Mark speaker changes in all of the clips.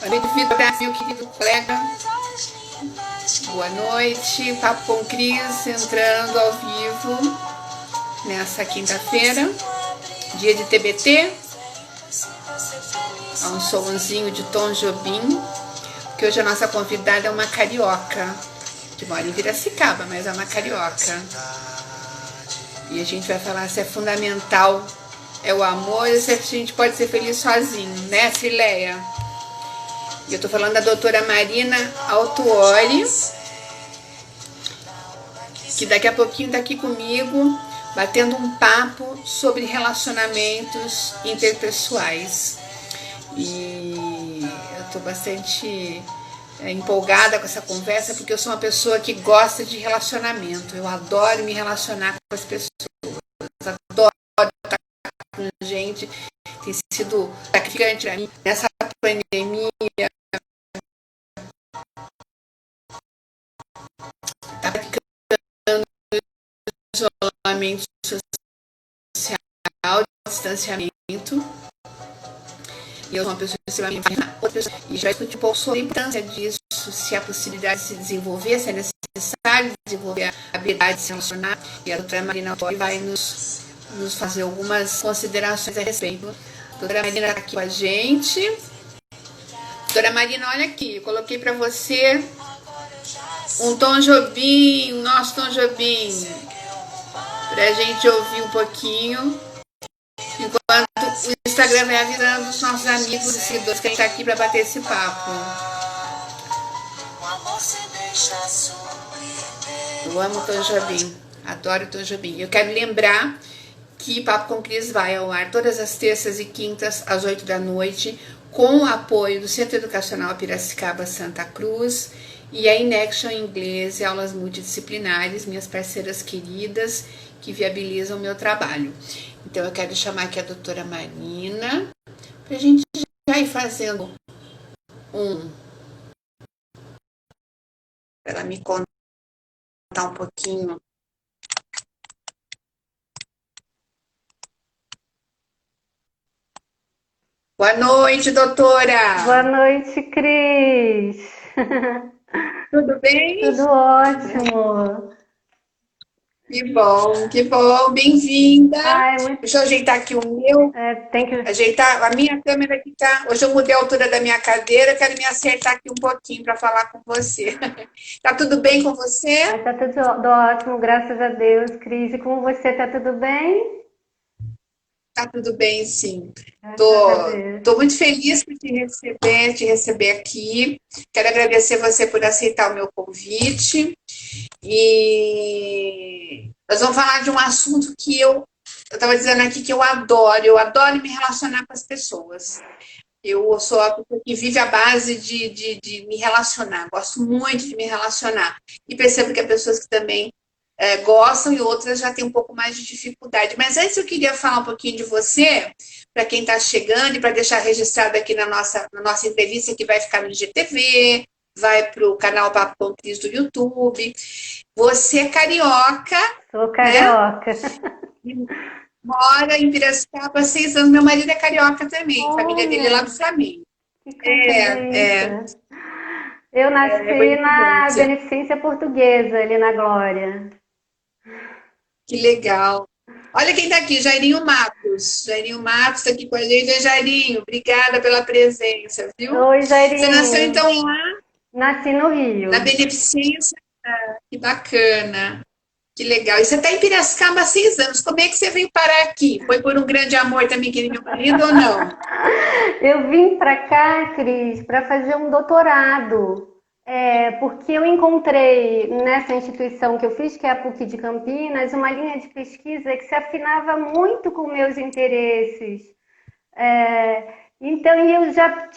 Speaker 1: Bem-vindo, meu querido colega. Boa noite. Papo com Cris entrando ao vivo nessa quinta-feira, dia de TBT. Há um somzinho de Tom Jobim, que hoje a nossa convidada é uma carioca, que mora em Piracicaba, mas é uma carioca. E a gente vai falar se é fundamental é o amor e se a gente pode ser feliz sozinho, né, Cileia? E eu tô falando da doutora Marina Altuori, que daqui a pouquinho tá aqui comigo, batendo um papo sobre relacionamentos interpessoais. E eu tô bastante empolgada com essa conversa, porque eu sou uma pessoa que gosta de relacionamento. Eu adoro me relacionar com as pessoas, adoro estar com gente. Tem sido sacrificante para mim nessa pandemia. Tá ficando isolamento social, distanciamento. E eu sou uma pessoa extremamente e já discuti um pouco sobre a importância disso, se há possibilidade de se desenvolver, se é necessário desenvolver a habilidade de se relacionar. E a doutora Marina vai nos fazer algumas considerações a respeito. A doutora Marina está aqui com a gente. Doutora Marina, olha aqui, eu coloquei para você um Tom Jobim, o nosso Tom Jobim, para a gente ouvir um pouquinho, enquanto o Instagram vai avisando os nossos amigos e seguidores que a gente está aqui para bater esse papo. Eu amo Tom Jobim, adoro Tom Jobim. Eu quero lembrar que Papo com Cris vai ao ar todas as terças e quintas às 8 da noite, com o apoio do Centro Educacional Piracicaba Santa Cruz e a Inection Inglês e aulas multidisciplinares, minhas parceiras queridas que viabilizam o meu trabalho. Então eu quero chamar aqui a doutora Marina para a gente já ir fazendo para ela me contar um pouquinho. Boa noite, doutora!
Speaker 2: Boa noite, Cris!
Speaker 1: Tudo bem?
Speaker 2: Tudo ótimo!
Speaker 1: Que bom, bem-vinda!
Speaker 2: Muito...
Speaker 1: Deixa eu ajeitar aqui o meu.
Speaker 2: tem que
Speaker 1: Ajeitar a minha câmera aqui tá. Hoje eu mudei a altura da minha cadeira, quero me acertar aqui um pouquinho para falar com você. Tá tudo bem com você?
Speaker 2: Tá tudo ótimo, graças a Deus, Cris. E com você, tá tudo bem?
Speaker 1: Tá tudo bem, sim.
Speaker 2: Graças a Deus.
Speaker 1: Tô muito feliz por te receber aqui. Quero agradecer você por aceitar o meu convite. E nós vamos falar de um assunto que eu estava dizendo aqui que eu adoro me relacionar com as pessoas. Eu sou a pessoa que vive à base de me relacionar, gosto muito de me relacionar. E percebo que há pessoas que também gostam e outras já têm um pouco mais de dificuldade. Mas antes eu queria falar um pouquinho de você, para quem está chegando e para deixar registrado aqui na nossa entrevista, que vai ficar no IGTV, vai para o canal Papo com Cris do YouTube. Você é carioca.
Speaker 2: Sou carioca.
Speaker 1: Né? Mora em Piracicaba há 6 anos. Meu marido é carioca também, a família dele é lá do Flamengo.
Speaker 2: Que coincidência. Eu nasci na Beneficência Portuguesa, ali na Glória.
Speaker 1: Que legal. Olha quem está aqui, Jairinho Matos. Jairinho Matos está aqui com a gente. Jairinho, obrigada pela presença, viu?
Speaker 2: Oi, Jairinho.
Speaker 1: Você nasceu então lá?
Speaker 2: Nasci no Rio.
Speaker 1: Na Beneficência. Que bacana. Que legal. E você está em Piracicaba há 6 anos. Como é que você veio parar aqui? Foi por um grande amor também que ele meu marido ou não?
Speaker 2: Eu vim para cá, Cris, para fazer um doutorado. Porque eu encontrei nessa instituição que eu fiz, que é a PUC de Campinas, uma linha de pesquisa que se afinava muito com meus interesses. Então eu já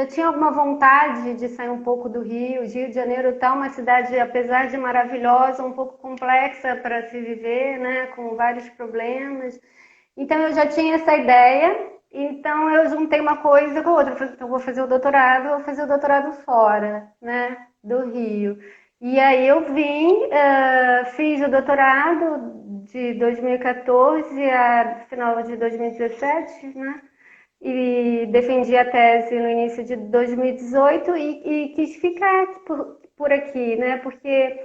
Speaker 2: tinha alguma vontade de sair um pouco do Rio. Rio de Janeiro está uma cidade, apesar de maravilhosa, um pouco complexa para se viver, né, com vários problemas. Então eu já tinha essa ideia. Então eu juntei uma coisa com outra. Eu vou fazer o doutorado fora, né, do Rio. E aí eu vim, fiz o doutorado de 2014 a final de 2017, né? e defendi a tese no início de 2018 e quis ficar por aqui, né? Porque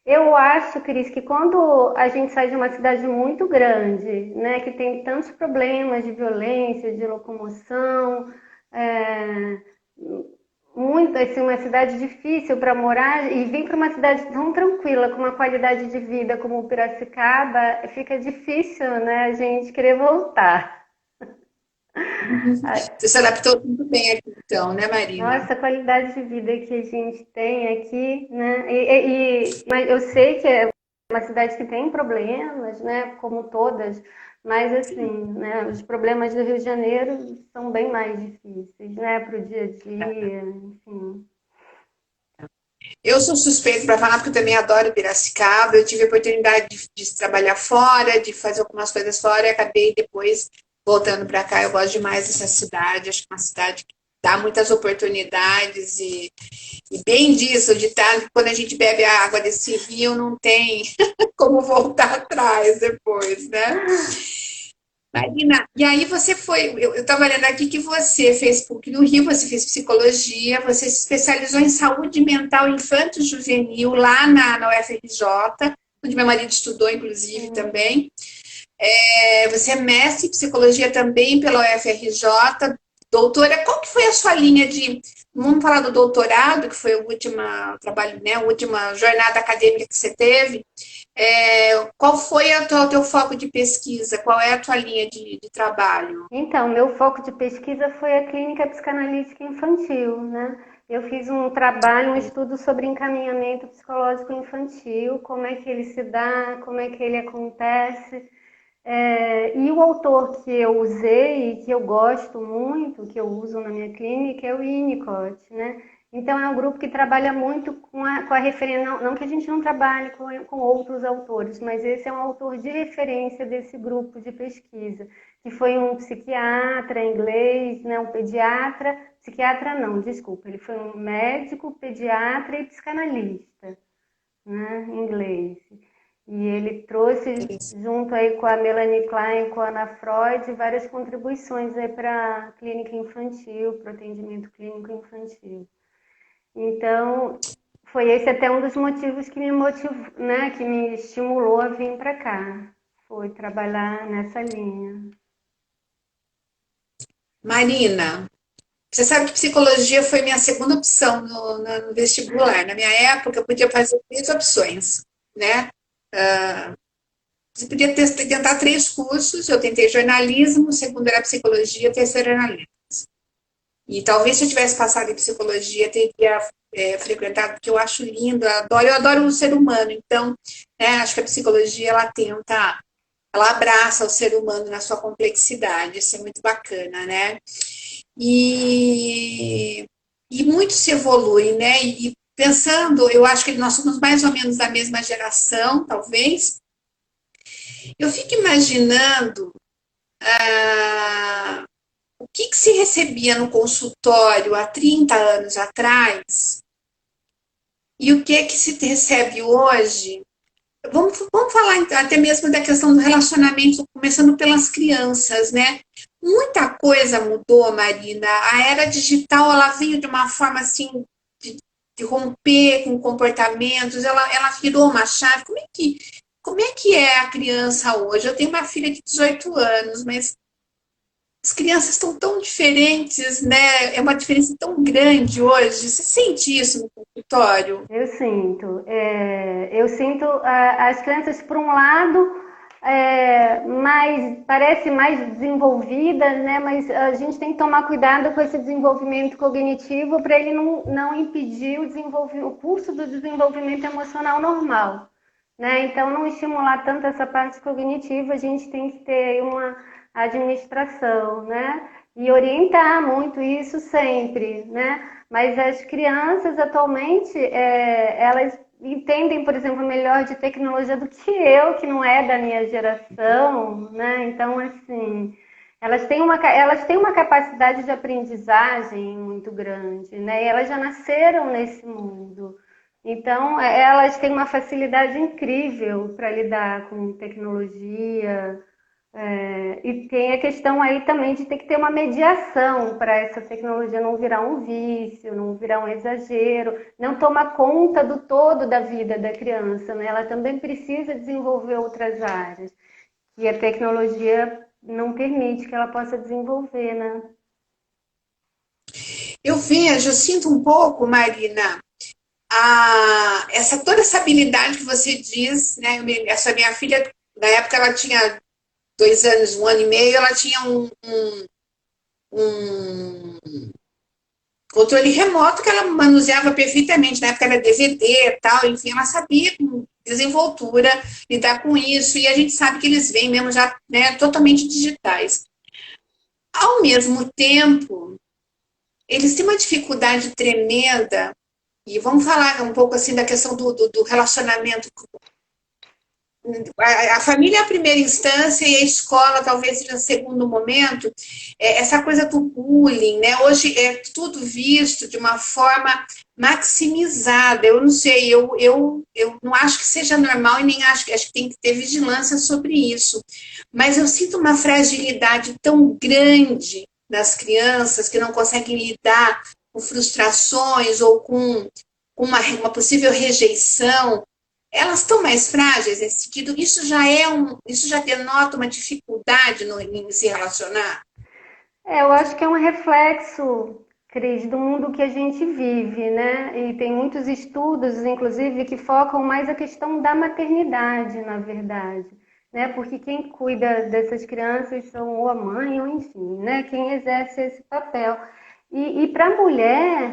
Speaker 2: eu acho, Cris, que quando a gente sai de uma cidade muito grande, né, que tem tantos problemas de violência, de locomoção, é, muito, assim, uma cidade difícil para morar e vir para uma cidade tão tranquila, com uma qualidade de vida como Piracicaba, fica difícil, né, a gente querer voltar.
Speaker 1: Você se adaptou muito bem aqui, então, né, Marina?
Speaker 2: Nossa, a qualidade de vida que a gente tem aqui, né? Mas eu sei que é uma cidade que tem problemas, né? Como todas, mas assim, né? Os problemas do Rio de Janeiro são bem mais difíceis, né? Para o dia a dia, enfim.
Speaker 1: Eu sou suspeita para falar porque eu também adoro Piracicaba. Eu tive a oportunidade de trabalhar fora, de fazer algumas coisas fora e acabei depois voltando para cá. Eu gosto demais dessa cidade. Acho que é uma cidade que dá muitas oportunidades e bem disso, de estar, quando a gente bebe a água desse rio, não tem como voltar atrás depois, né? Marina, e aí você foi, eu estava lendo aqui que você fez PUC no Rio, você fez psicologia, você se especializou em saúde mental infanto-juvenil lá na UFRJ, onde meu marido estudou, inclusive,
Speaker 2: Sim.
Speaker 1: também. Você é mestre em psicologia também pela UFRJ, doutora. Qual que foi a sua linha de. Vamos falar do doutorado, que foi o último trabalho, né? A última jornada acadêmica que você teve. Qual foi o teu foco de pesquisa? Qual é a tua linha de trabalho?
Speaker 2: Então, meu foco de pesquisa foi a clínica psicanalítica infantil, né? Eu fiz um trabalho, um estudo sobre encaminhamento psicológico infantil, como é que ele se dá, como é que ele acontece. E o autor que eu usei e que eu gosto muito, que eu uso na minha clínica, é o Winnicott, né? Então, é um grupo que trabalha muito com a referência, não que a gente não trabalhe com outros autores, mas esse é um autor de referência desse grupo de pesquisa, que foi um psiquiatra inglês, né, um psiquiatra não, desculpa, ele foi um médico, pediatra e psicanalista, né, inglês. E ele trouxe, junto aí com a Melanie Klein, com a Ana Freud, várias contribuições aí para a clínica infantil, para o atendimento clínico infantil. Então, foi esse até um dos motivos que me motivou, né, que me estimulou a vir para cá. Foi trabalhar nessa linha.
Speaker 1: Marina, você sabe que psicologia foi minha segunda opção no vestibular. Na minha época, eu podia fazer três opções, né? Você podia tentar três cursos. Eu tentei jornalismo, o segundo era psicologia, o terceiro era letras. E talvez se eu tivesse passado em psicologia, teria frequentado, porque eu acho lindo, eu adoro o ser humano. Então, né, acho que a psicologia ela tenta, ela abraça o ser humano na sua complexidade. Isso é muito bacana, né? E, e muito se evolui, né? E pensando, eu acho que nós somos mais ou menos da mesma geração, talvez. Eu fico imaginando o que se recebia no consultório há 30 anos atrás e o que se recebe hoje. Vamos falar até mesmo da questão do relacionamento, começando pelas crianças, né? Muita coisa mudou, Marina. A era digital ela veio de uma forma assim de romper com comportamentos, ela virou uma chave. Como é que é a criança hoje? Eu tenho uma filha de 18 anos, mas as crianças estão tão diferentes, né? É uma diferença tão grande hoje. Você sente isso no consultório?
Speaker 2: Eu sinto as crianças, por um lado, parece mais desenvolvidas, né? Mas a gente tem que tomar cuidado com esse desenvolvimento cognitivo para ele não impedir o curso do desenvolvimento emocional normal, né? Então, não estimular tanto essa parte cognitiva, a gente tem que ter uma administração, né? E orientar muito isso sempre, né? Mas as crianças atualmente, elas entendem, por exemplo, melhor de tecnologia do que eu, que não é da minha geração, né? Então, assim, elas têm uma capacidade de aprendizagem muito grande, né? E elas já nasceram nesse mundo. Então, elas têm uma facilidade incrível para lidar com tecnologia, E tem a questão aí também de ter que ter uma mediação para essa tecnologia não virar um vício, não virar um exagero, não tomar conta do todo da vida da criança, né? Ela também precisa desenvolver outras áreas que a tecnologia não permite que ela possa desenvolver, né?
Speaker 1: Eu vejo, eu sinto um pouco, Marina, toda essa habilidade que você diz, né? Essa minha filha, na época, ela tinha 2 anos, 1 ano e meio, ela tinha um controle remoto que ela manuseava perfeitamente. Na época era DVD e tal, enfim, ela sabia com desenvoltura lidar com isso, e a gente sabe que eles vêm mesmo já, né, totalmente digitais. Ao mesmo tempo, eles têm uma dificuldade tremenda, e vamos falar um pouco assim da questão do relacionamento. A família é a primeira instância e a escola talvez seja o segundo momento. Essa coisa do bullying, né? Hoje é tudo visto de uma forma maximizada. Eu não sei, eu não acho que seja normal e nem acho que tem que ter vigilância sobre isso. Mas eu sinto uma fragilidade tão grande das crianças que não conseguem lidar com frustrações ou com uma possível rejeição. Elas estão mais frágeis nesse sentido. Isso já denota uma dificuldade em se relacionar.
Speaker 2: Eu acho que é um reflexo, Cris, do mundo que a gente vive, né? E tem muitos estudos, inclusive, que focam mais a questão da maternidade, na verdade, né? Porque quem cuida dessas crianças são ou a mãe ou enfim, né? Quem exerce esse papel. E para a mulher,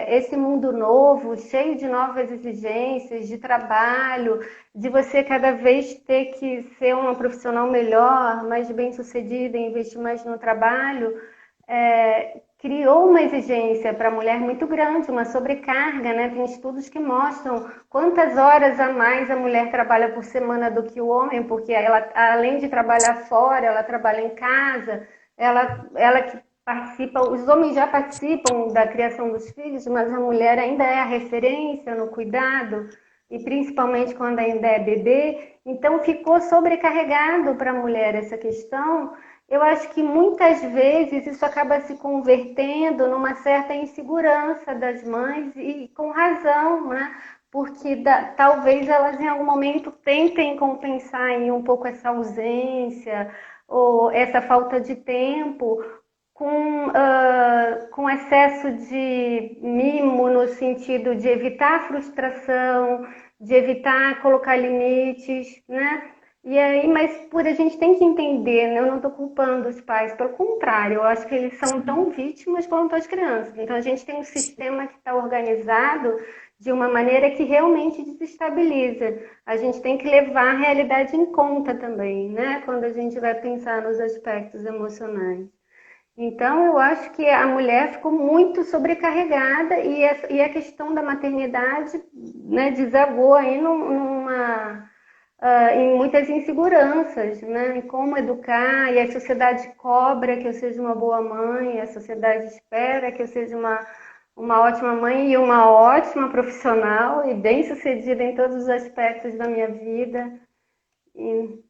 Speaker 2: esse mundo novo, cheio de novas exigências, de trabalho, de você cada vez ter que ser uma profissional melhor, mais bem-sucedida, investir mais no trabalho, criou uma exigência para a mulher muito grande, uma sobrecarga, né? Tem estudos que mostram quantas horas a mais a mulher trabalha por semana do que o homem, porque ela, além de trabalhar fora, ela trabalha em casa, ela que participa, os homens já participam da criação dos filhos, mas a mulher ainda é a referência no cuidado, e principalmente quando ainda é bebê, então ficou sobrecarregado para a mulher essa questão. Eu acho que muitas vezes isso acaba se convertendo numa certa insegurança das mães, e com razão, né? Porque talvez elas em algum momento tentem compensar em um pouco essa ausência ou essa falta de tempo com excesso de mimo, no sentido de evitar frustração, de evitar colocar limites, né? E aí, mas por a gente tem que entender, né? Eu não estou culpando os pais, pelo contrário, eu acho que eles são tão vítimas quanto as crianças. Então a gente tem um sistema que está organizado de uma maneira que realmente desestabiliza. A gente tem que levar a realidade em conta também, né? Quando a gente vai pensar nos aspectos emocionais. Então, eu acho que a mulher ficou muito sobrecarregada, e a questão da maternidade, né, desagou aí em muitas inseguranças, né, em como educar, e a sociedade cobra que eu seja uma boa mãe, a sociedade espera que eu seja uma ótima mãe e uma ótima profissional e bem-sucedida em todos os aspectos da minha vida. E,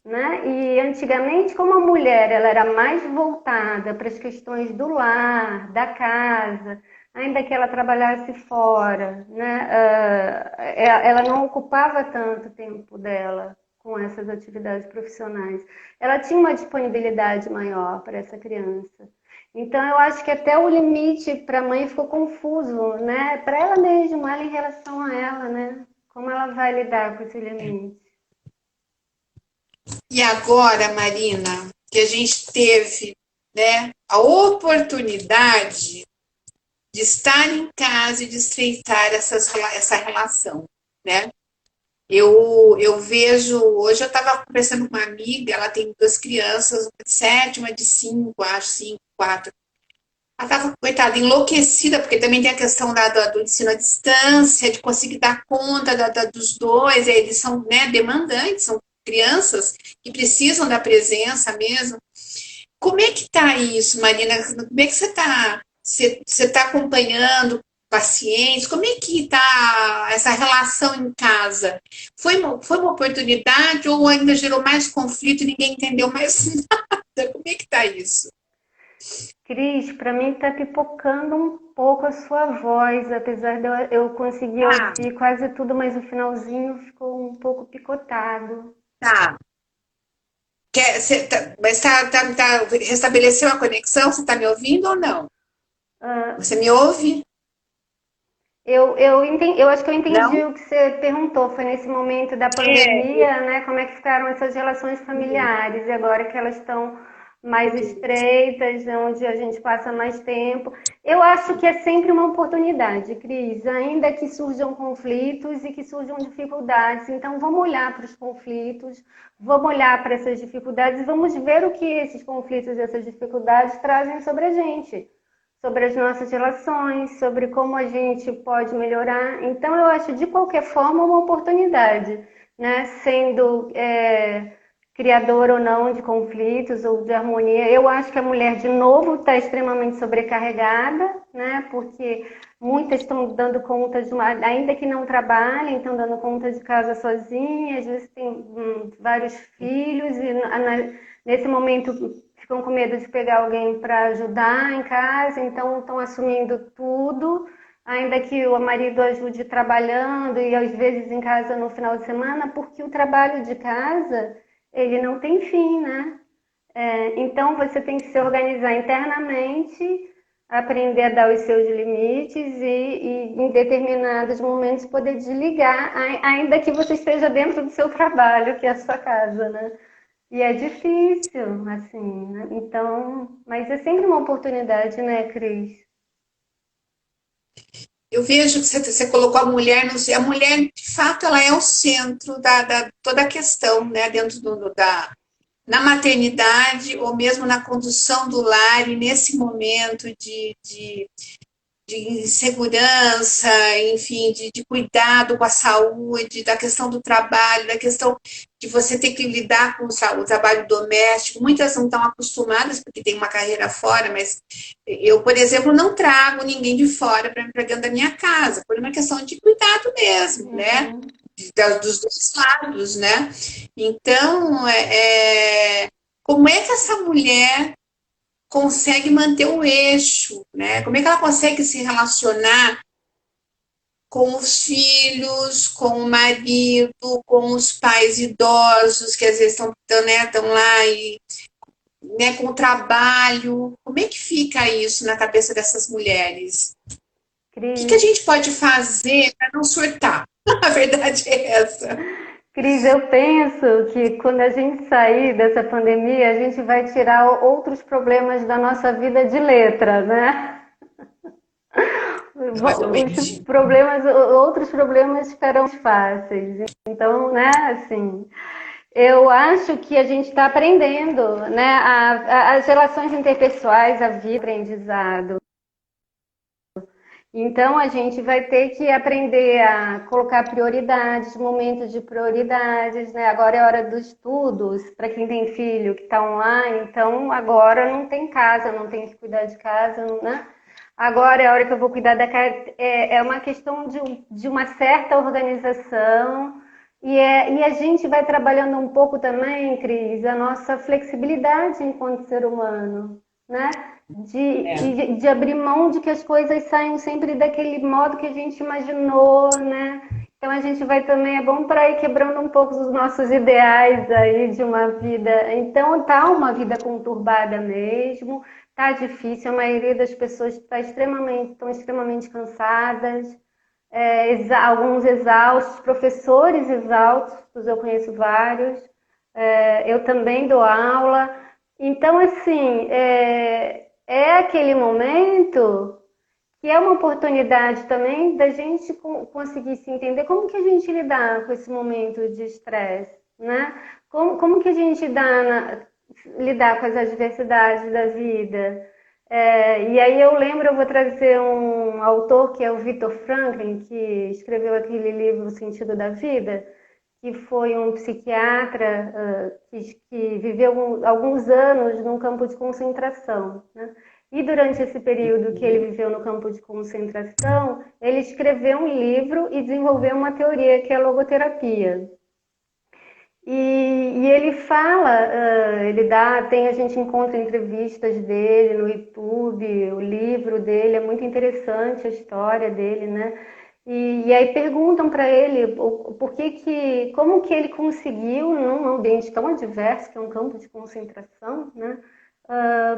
Speaker 2: né? E antigamente, como a mulher ela era mais voltada para as questões do lar, da casa, ainda que ela trabalhasse fora, né? Ela não ocupava tanto tempo dela com essas atividades profissionais. Ela tinha uma disponibilidade maior para essa criança. Então, eu acho que até o limite para a mãe ficou confuso, né? Para ela mesma, ela em relação a ela, né? Como ela vai lidar com esse limite?
Speaker 1: E agora, Marina, que a gente teve, né, a oportunidade de estar em casa e de estreitar essa relação, né? Eu vejo, hoje eu estava conversando com uma amiga, ela tem 2 crianças, uma de 7, uma de 5, acho, 5, 4. Ela estava, coitada, enlouquecida, porque também tem a questão do ensino à distância, de conseguir dar conta dos dois, eles são, né, demandantes, são crianças que precisam da presença mesmo. Como é que está isso, Marina? Como é que você está? Você está acompanhando? pacientes? Como é que está essa relação em casa? Foi uma oportunidade ou ainda gerou mais conflito e ninguém entendeu mais nada? Como é que está isso?
Speaker 2: Cris, para mim está pipocando um pouco a sua voz, apesar de eu conseguir
Speaker 1: Ah,
Speaker 2: ouvir quase tudo, mas o finalzinho ficou um pouco picotado.
Speaker 1: tá. Mas restabeleceu a conexão? Você está me ouvindo ou não?
Speaker 2: Ah,
Speaker 1: Você me ouve?
Speaker 2: eu acho que eu entendi
Speaker 1: Não?
Speaker 2: o que você perguntou. Foi nesse momento da
Speaker 1: É.
Speaker 2: pandemia, né? Como é que ficaram essas relações familiares e agora que elas estão mais estreitas, onde a gente passa mais tempo. Eu acho que é sempre uma oportunidade, Cris, ainda que surjam conflitos e que surjam dificuldades. Então, vamos olhar para os conflitos, vamos olhar para essas dificuldades e vamos ver o que esses conflitos e essas dificuldades trazem sobre a gente, sobre as nossas relações, sobre como a gente pode melhorar. Então, eu acho de qualquer forma uma oportunidade, né? Sendo criador ou não de conflitos ou de harmonia. Eu acho que a mulher, de novo, está extremamente sobrecarregada, né? Porque muitas estão dando conta de uma, ainda que não trabalhem, estão dando conta de casa sozinhas, às vezes tem vários filhos e nesse momento ficam com medo de pegar alguém para ajudar em casa, então estão assumindo tudo, ainda que o marido ajude trabalhando e às vezes em casa no final de semana, porque o trabalho de casa ele não tem fim, né? Então você tem que se organizar internamente, aprender a dar os seus limites e em determinados momentos poder desligar, ainda que você esteja dentro do seu trabalho, que é a sua casa, né? E é difícil, assim, né? Então, mas é sempre uma oportunidade, né, Cris?
Speaker 1: Eu vejo que você colocou a mulher no. A mulher, de fato, ela é o centro da toda a questão, né? Dentro na maternidade ou mesmo na condução do lar, e nesse momento de insegurança, enfim, de cuidado com a saúde, da questão do trabalho, da questão de você ter que lidar com o trabalho doméstico. Muitas não estão acostumadas porque tem uma carreira fora, mas eu, por exemplo, não trago ninguém de fora para dentro da minha casa, por uma questão de cuidado mesmo, né?
Speaker 2: Uhum.
Speaker 1: Dos dois lados, né? Então, como é que essa mulher consegue manter o eixo, né? Como é que ela consegue se relacionar com os filhos, com o marido, com os pais idosos que às vezes estão lá e, né, com o trabalho. Como é que fica isso na cabeça dessas mulheres? O que a
Speaker 2: Cris,
Speaker 1: gente pode fazer para não surtar? A verdade é essa.
Speaker 2: Cris, eu penso que quando a gente sair dessa pandemia, a gente vai tirar outros problemas da nossa vida de letra, né? Os
Speaker 1: Provavelmente.
Speaker 2: problemas, outros problemas ficarão fáceis. Então, né, assim, eu acho que a gente está aprendendo, né, as relações interpessoais, a vida, aprendizado. Então, a gente vai ter que aprender a colocar prioridades, momentos de prioridades, né? Agora é hora dos estudos, para quem tem filho que está online, então agora não tem casa, não tem que cuidar de casa, né? Agora é a hora que eu vou cuidar da casa. É uma questão de uma certa organização e a gente vai trabalhando um pouco também, Cris, a nossa flexibilidade enquanto ser humano, né? De abrir mão de que as coisas saiam sempre daquele modo que a gente imaginou, né? Então a gente vai também, é bom para ir quebrando um pouco os nossos ideais aí de uma vida. Então tá uma vida conturbada mesmo, tá difícil, a maioria das pessoas estão extremamente cansadas, alguns exaustos, professores exaustos, eu conheço vários, eu também dou aula. Então, assim, é aquele momento que é uma oportunidade também da gente conseguir se entender como que a gente lidar com esse momento de estresse, né? Como que a gente lidar com as adversidades da vida. E aí eu vou trazer um autor que é o Viktor Franklin, que escreveu aquele livro O Sentido da Vida, que foi um psiquiatra que viveu alguns anos num campo de concentração, né? E durante esse período que ele viveu no campo de concentração, ele escreveu um livro e desenvolveu uma teoria que é a logoterapia. E ele fala, a gente encontra entrevistas dele no YouTube, o livro dele, é muito interessante a história dele, né? E aí perguntam para ele como que ele conseguiu, num ambiente tão adverso, que é um campo de concentração, né?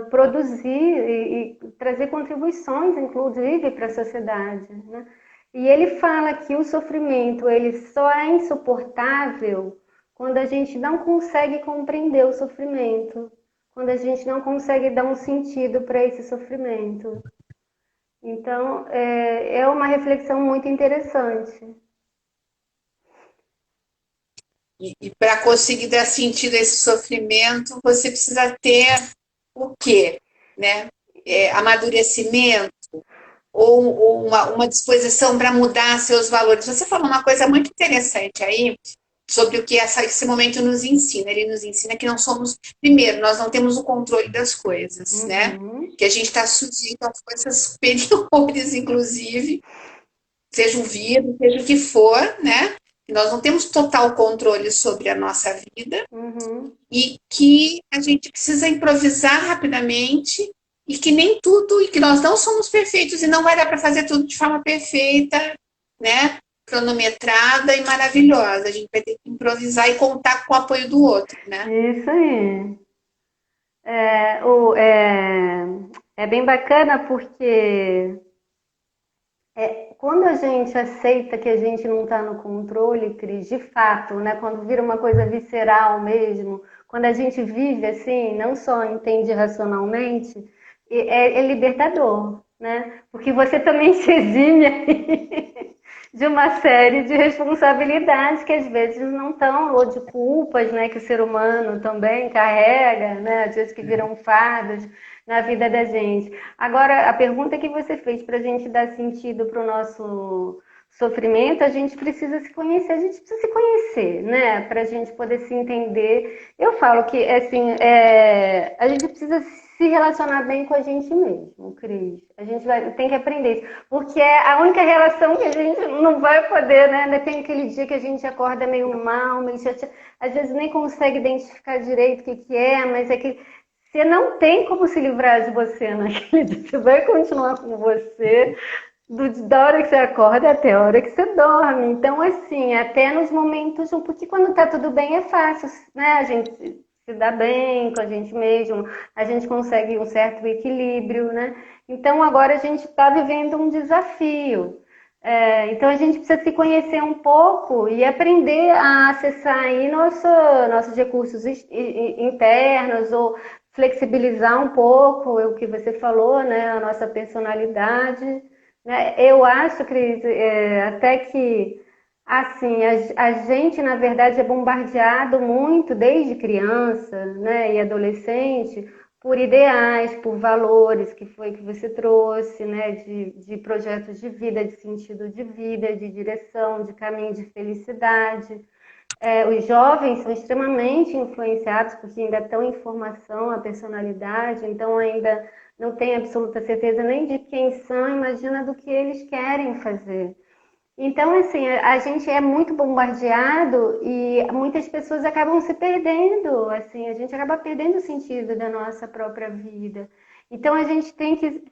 Speaker 2: Produzir e trazer contribuições, inclusive, para a sociedade, né? E ele fala que o sofrimento ele só é insuportável quando a gente não consegue compreender o sofrimento, quando a gente não consegue dar um sentido para esse sofrimento. Então, é uma reflexão muito interessante.
Speaker 1: E para conseguir dar sentido a esse sofrimento, você precisa ter o quê? Né? Amadurecimento ou uma disposição para mudar seus valores. Você falou uma coisa muito interessante aí sobre o que esse momento nos ensina. Ele nos ensina que não somos, primeiro, nós não temos o controle das coisas, né? Que a gente está sujeito a forças superiores, inclusive, seja o vírus, seja o que for, né? Nós não temos total controle sobre a nossa vida e que a gente precisa improvisar rapidamente e que nem tudo, e que nós não somos perfeitos e não vai dar para fazer tudo de forma perfeita, né? Cronometrada e maravilhosa. A gente vai ter que improvisar e contar com o apoio do outro, né?
Speaker 2: Isso aí. É bem bacana porque quando a gente aceita que a gente não está no controle, Cris, de fato, né? Quando vira uma coisa visceral mesmo, quando a gente vive assim, não só entende racionalmente, é libertador, né? Porque você também se exime aí de uma série de responsabilidades que às vezes não estão, ou de culpas, né? Que o ser humano também carrega, né? Às vezes que viram fardos na vida da gente. Agora, a pergunta que você fez para a gente dar sentido para o nosso sofrimento, a gente precisa se conhecer, né? Para a gente poder se entender. Eu falo que, assim, a gente precisa se relacionar bem com a gente mesmo, Cris. A gente tem que aprender isso, porque é a única relação que a gente não vai poder, né? Tem aquele dia que a gente acorda meio mal, meio chateado, às vezes nem consegue identificar direito o que é, mas é que você não tem como se livrar de você naquele dia. Você vai continuar com você da hora que você acorda até a hora que você dorme. Então, assim, até nos momentos... Porque quando tá tudo bem é fácil, né? A gente se dá bem com a gente mesmo, a gente consegue um certo equilíbrio, né? Então, agora a gente está vivendo um desafio. Então, a gente precisa se conhecer um pouco e aprender a acessar aí nossos recursos internos ou flexibilizar um pouco o que você falou, né? A nossa personalidade. Né? Eu acho, Cris, até que assim, a gente, na verdade, é bombardeado muito desde criança, né, e adolescente por ideais, por valores, que foi que você trouxe, né, de projetos de vida, de sentido de vida, de direção, de caminho de felicidade. Os jovens são extremamente influenciados porque ainda estão em formação a personalidade, então ainda não tem absoluta certeza nem de quem são, imagina do que eles querem fazer. Então, assim, a gente é muito bombardeado e muitas pessoas acabam se perdendo, assim, a gente acaba perdendo o sentido da nossa própria vida. Então, a gente tem que,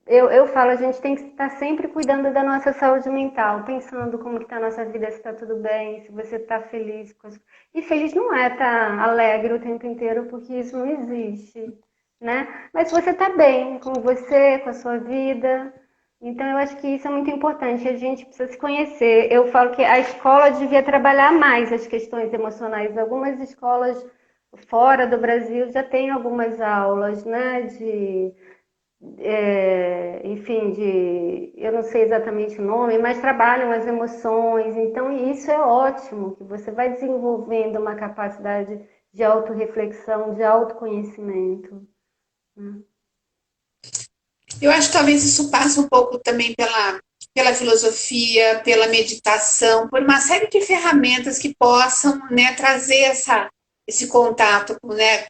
Speaker 2: eu falo, a gente tem que estar sempre cuidando da nossa saúde mental, pensando como que está a nossa vida, se está tudo bem, se você está feliz. E feliz não é estar alegre o tempo inteiro, porque isso não existe, né? Mas se você está bem com você, com a sua vida... Então, eu acho que isso é muito importante, a gente precisa se conhecer. Eu falo que a escola devia trabalhar mais as questões emocionais. Algumas escolas fora do Brasil já têm algumas aulas, né, enfim, eu não sei exatamente o nome, mas trabalham as emoções. Então, isso é ótimo, que você vai desenvolvendo uma capacidade de autorreflexão, de autoconhecimento, né?
Speaker 1: Eu acho que talvez isso passe um pouco também pela filosofia, pela meditação, por uma série de ferramentas que possam, né, trazer esse contato, né,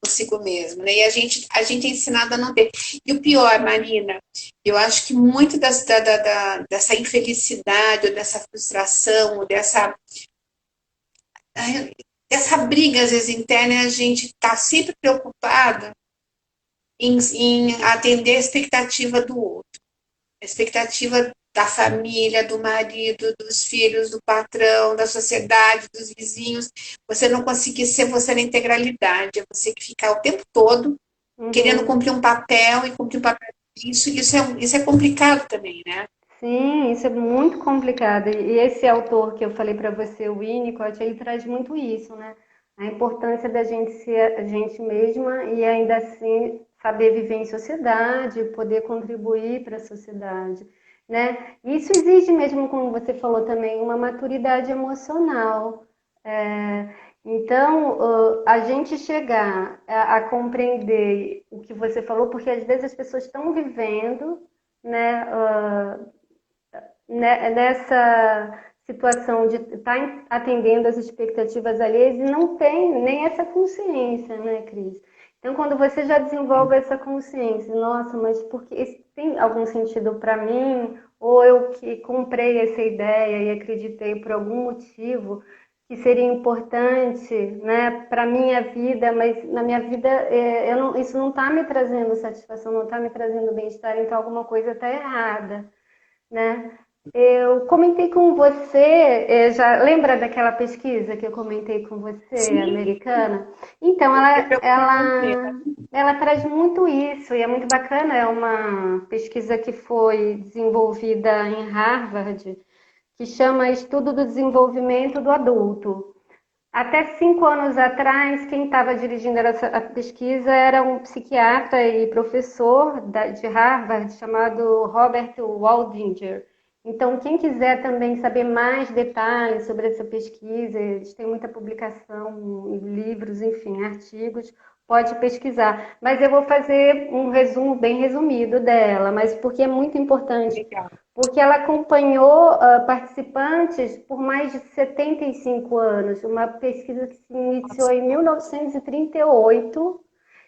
Speaker 1: consigo mesmo, né? E a gente é ensinado a não ter. E o pior, Marina, eu acho que muito dessa infelicidade, ou dessa frustração, ou dessa briga, às vezes, interna, a gente está sempre preocupada em atender a expectativa do outro, a expectativa da família, do marido, dos filhos, do patrão, da sociedade, dos vizinhos. Você não conseguir ser você na integralidade, é você que ficar o tempo todo querendo
Speaker 2: Uhum.
Speaker 1: cumprir um papel e cumprir um papel. Isso é complicado também, né?
Speaker 2: Sim, isso é muito complicado. E esse autor que eu falei para você, o Winnicott, ele traz muito isso, né? A importância da gente ser a gente mesma e ainda assim saber viver em sociedade, poder contribuir para a sociedade, né? Isso exige mesmo, como você falou também, uma maturidade emocional. É, então, a gente chegar a compreender o que você falou, porque às vezes as pessoas estão vivendo, né? Nessa situação de estar atendendo as expectativas alheias e não tem nem essa consciência, né, Cris? Então, quando você já desenvolve essa consciência, nossa, mas porque isso tem algum sentido para mim? Ou eu que comprei essa ideia e acreditei por algum motivo que seria importante, né, para minha vida, mas na minha vida isso não está me trazendo satisfação, não está me trazendo bem-estar, então alguma coisa está errada, né? Eu comentei com você, já lembra daquela pesquisa que eu comentei com você,
Speaker 1: Sim,
Speaker 2: americana? Então,
Speaker 1: me preocupa muito.
Speaker 2: ela traz muito isso e é muito bacana. É uma pesquisa que foi desenvolvida em Harvard, que chama Estudo do Desenvolvimento do Adulto. Até 5 anos atrás, quem estava dirigindo a pesquisa era um psiquiatra e professor de Harvard chamado Robert Waldinger. Então, quem quiser também saber mais detalhes sobre essa pesquisa, eles têm muita publicação, livros, enfim, artigos, pode pesquisar. Mas eu vou fazer um resumo bem resumido dela, mas porque é muito importante,
Speaker 1: Legal.
Speaker 2: porque ela acompanhou participantes por mais de 75 anos, uma pesquisa que se iniciou em 1938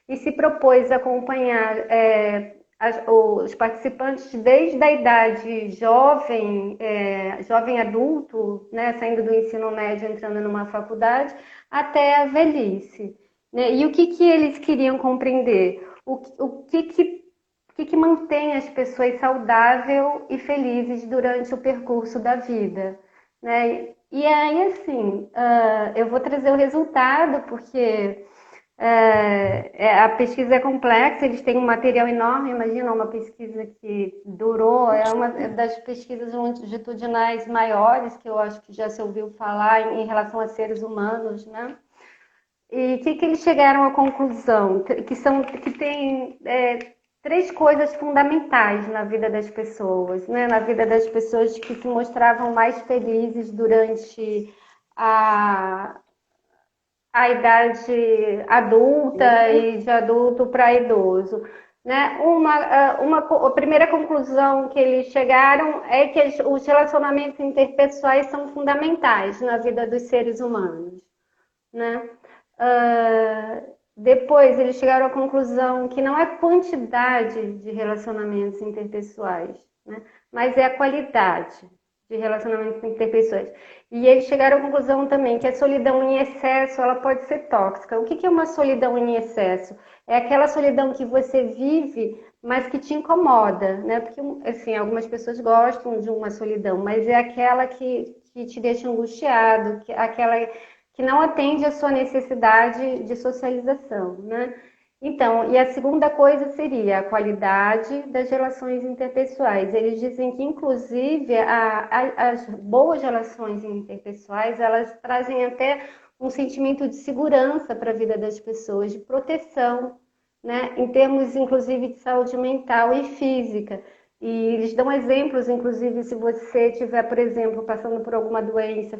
Speaker 2: e se propôs a acompanhar os participantes desde a idade jovem, jovem adulto, né, saindo do ensino médio, entrando numa faculdade, até a velhice. Né? E o que, que eles queriam compreender? O que mantém as pessoas saudáveis e felizes durante o percurso da vida, né? E aí, assim, eu vou trazer o resultado, porque a pesquisa é complexa, eles têm um material enorme, imagina uma pesquisa que durou, é uma das pesquisas longitudinais maiores que eu acho que já se ouviu falar em relação a seres humanos, né? E o que eles chegaram à conclusão? Que tem três coisas fundamentais na vida das pessoas, né? Na vida das pessoas que se mostravam mais felizes durante a, a idade adulta e de adulto para idoso. Né? A primeira conclusão que eles chegaram é que os relacionamentos interpessoais são fundamentais na vida dos seres humanos. Né? Depois eles chegaram à conclusão que não é quantidade de relacionamentos interpessoais, né? Mas é a qualidade de relacionamentos interpessoais. E eles chegaram à conclusão também que a solidão em excesso ela pode ser tóxica. O que é uma solidão em excesso? É aquela solidão que você vive, mas que te incomoda, né? Porque assim, algumas pessoas gostam de uma solidão, mas é aquela que te deixa angustiado, aquela que não atende à sua necessidade de socialização, né? Então, e a segunda coisa seria a qualidade das relações interpessoais. Eles dizem que, inclusive, as boas relações interpessoais, elas trazem até um sentimento de segurança para a vida das pessoas, de proteção, né? Em termos, inclusive, de saúde mental e física. E eles dão exemplos, inclusive, se você tiver, por exemplo, passando por alguma doença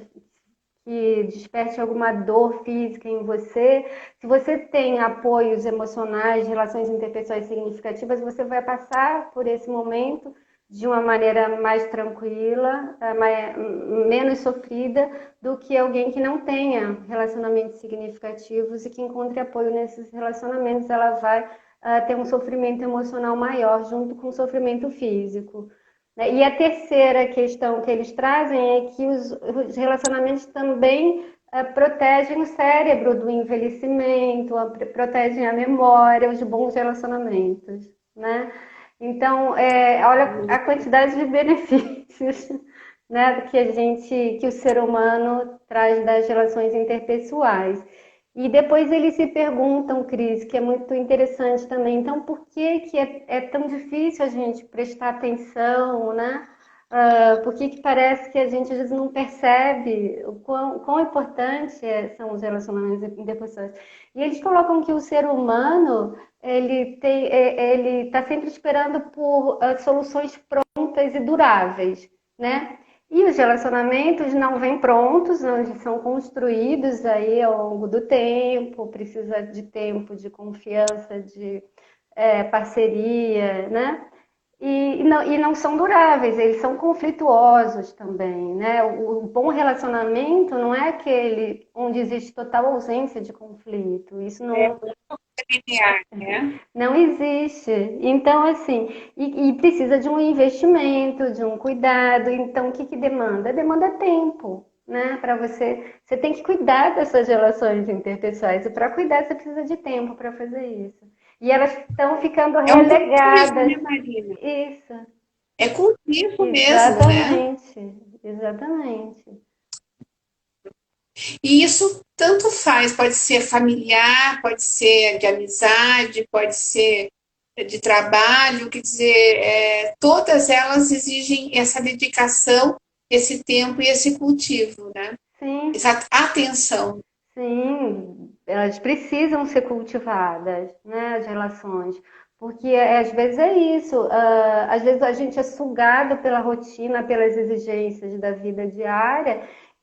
Speaker 2: que desperte alguma dor física em você, se você tem apoios emocionais, relações interpessoais significativas, você vai passar por esse momento de uma maneira mais tranquila, menos sofrida do que alguém que não tenha relacionamentos significativos e que encontre apoio nesses relacionamentos. Ela vai ter um sofrimento emocional maior junto com o sofrimento físico. E a terceira questão que eles trazem é que os relacionamentos também protegem o cérebro do envelhecimento, protegem a memória, os bons relacionamentos, né? Então, olha a quantidade de benefícios, né, que o ser humano traz das relações interpessoais. E depois eles se perguntam, Cris, que é muito interessante também, então por que é tão difícil a gente prestar atenção, né? Por que parece que a gente às vezes não percebe o quão importante são os relacionamentos interpessoais? E eles colocam que o ser humano ele está sempre esperando por soluções prontas e duráveis, né? E os relacionamentos não vêm prontos, não, eles são construídos aí ao longo do tempo, precisa de tempo, de confiança, de parceria, né? E não são duráveis, eles são conflituosos também, né? O bom relacionamento não é aquele onde existe total ausência de conflito. Isso não,
Speaker 1: linear, né?
Speaker 2: não existe. Então, assim, e precisa de um investimento, de um cuidado. Então, o que demanda? Demanda tempo, né? Para você tem que cuidar das suas relações interpessoais. E para cuidar, você precisa de tempo para fazer isso. E elas estão ficando
Speaker 1: É um cultivo,
Speaker 2: relegadas.
Speaker 1: né, Marina?
Speaker 2: Isso.
Speaker 1: É cultivo mesmo, né?
Speaker 2: Exatamente. Exatamente.
Speaker 1: E isso tanto faz, pode ser familiar, pode ser de amizade, pode ser de trabalho, quer dizer, todas elas exigem essa dedicação, esse tempo e esse cultivo, né?
Speaker 2: Sim.
Speaker 1: Essa atenção.
Speaker 2: Sim, elas precisam ser cultivadas, né, as relações, porque às vezes é isso, às vezes a gente é sugado pela rotina, pelas exigências da vida diária